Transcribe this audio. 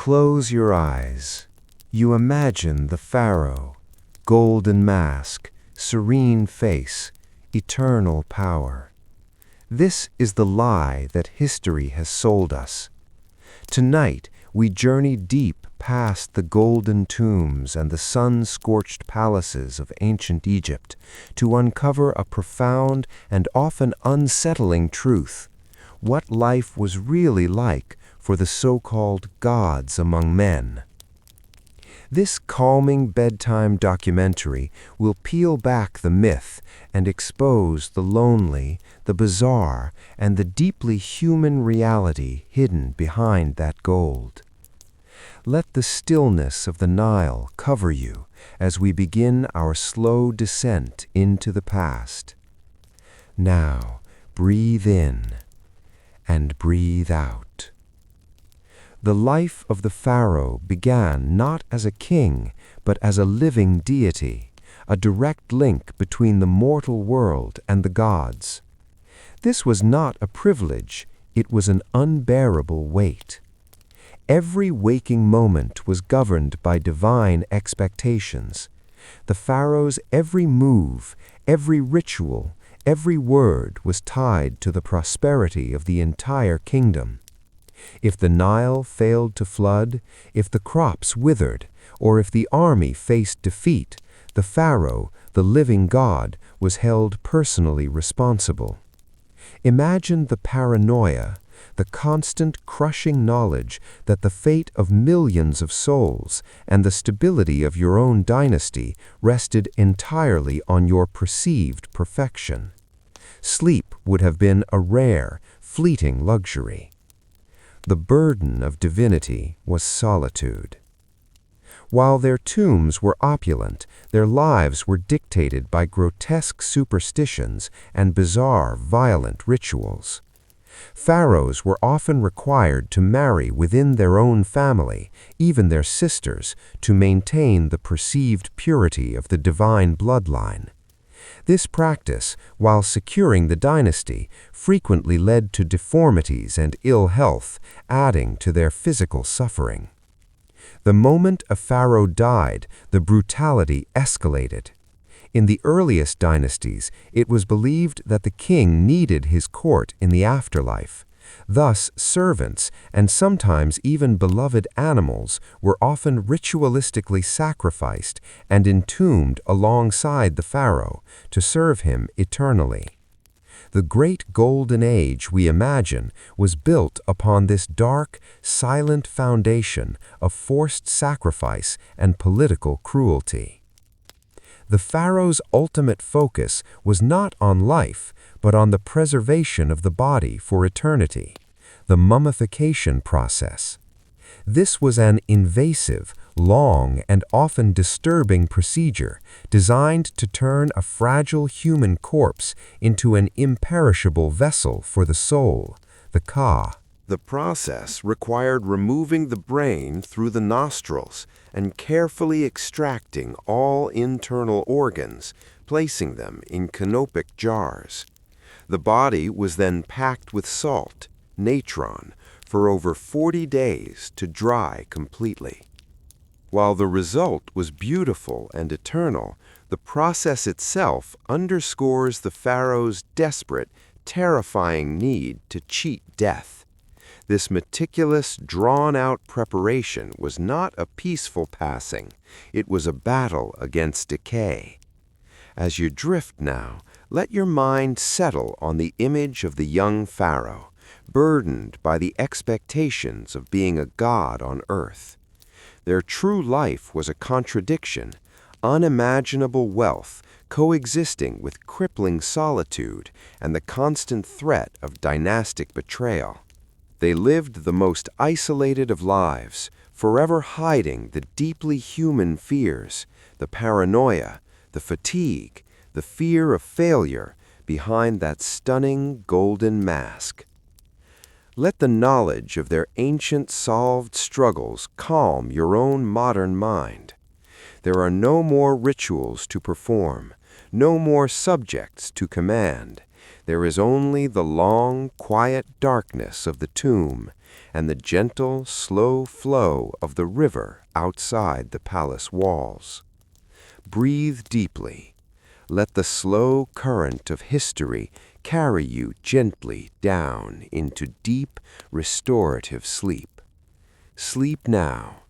Close your eyes. You imagine the Pharaoh, golden mask, serene face, eternal power. This is the lie that history has sold us. Tonight, we journey deep past the golden tombs and the sun-scorched palaces of ancient Egypt to uncover a profound and often unsettling truth: what life was really like for the so-called gods among men. This calming bedtime documentary will peel back the myth and expose the lonely, the bizarre, and the deeply human reality hidden behind that gold. Let the stillness of the Nile cover you as we begin our slow descent into the past. Now, breathe in and breathe out. The life of the pharaoh began not as a king, but as a living deity, a direct link between the mortal world and the gods. This was not a privilege, it was an unbearable weight. Every waking moment was governed by divine expectations. The pharaoh's every move, every ritual, every word was tied to the prosperity of the entire kingdom. If the Nile failed to flood, if the crops withered, or if the army faced defeat, the pharaoh, the living god, was held personally responsible. Imagine the paranoia, the constant crushing knowledge that the fate of millions of souls and the stability of your own dynasty rested entirely on your perceived perfection. Sleep would have been a rare, fleeting luxury. The burden of divinity was solitude. While their tombs were opulent, their lives were dictated by grotesque superstitions and bizarre, violent rituals. Pharaohs were often required to marry within their own family, even their sisters, to maintain the perceived purity of the divine bloodline. This practice, while securing the dynasty, frequently led to deformities and ill health, adding to their physical suffering. The moment a pharaoh died, the brutality escalated. In the earliest dynasties, it was believed that the king needed his court in the afterlife. Thus, servants, and sometimes even beloved animals, were often ritualistically sacrificed and entombed alongside the pharaoh to serve him eternally. The great golden age, we imagine, was built upon this dark, silent foundation of forced sacrifice and political cruelty. The pharaoh's ultimate focus was not on life, but on the preservation of the body for eternity, the mummification process. This was an invasive, long, and often disturbing procedure designed to turn a fragile human corpse into an imperishable vessel for the soul, the Ka. The process required removing the brain through the nostrils and carefully extracting all internal organs, placing them in canopic jars. The body was then packed with salt, natron, for over 40 days to dry completely. While the result was beautiful and eternal, the process itself underscores the pharaoh's desperate, terrifying need to cheat death. This meticulous, drawn-out preparation was not a peaceful passing. It was a battle against decay. As you drift now, let your mind settle on the image of the young pharaoh, burdened by the expectations of being a god on earth. Their true life was a contradiction, unimaginable wealth coexisting with crippling solitude and the constant threat of dynastic betrayal. They lived the most isolated of lives, forever hiding the deeply human fears, the paranoia, the fatigue, the fear of failure behind that stunning golden mask. Let the knowledge of their ancient solved struggles calm your own modern mind. There are no more rituals to perform, no more subjects to command. There is only the long, quiet darkness of the tomb and the gentle, slow flow of the river outside the palace walls. Breathe deeply. Let the slow current of history carry you gently down into deep, restorative sleep. Sleep now,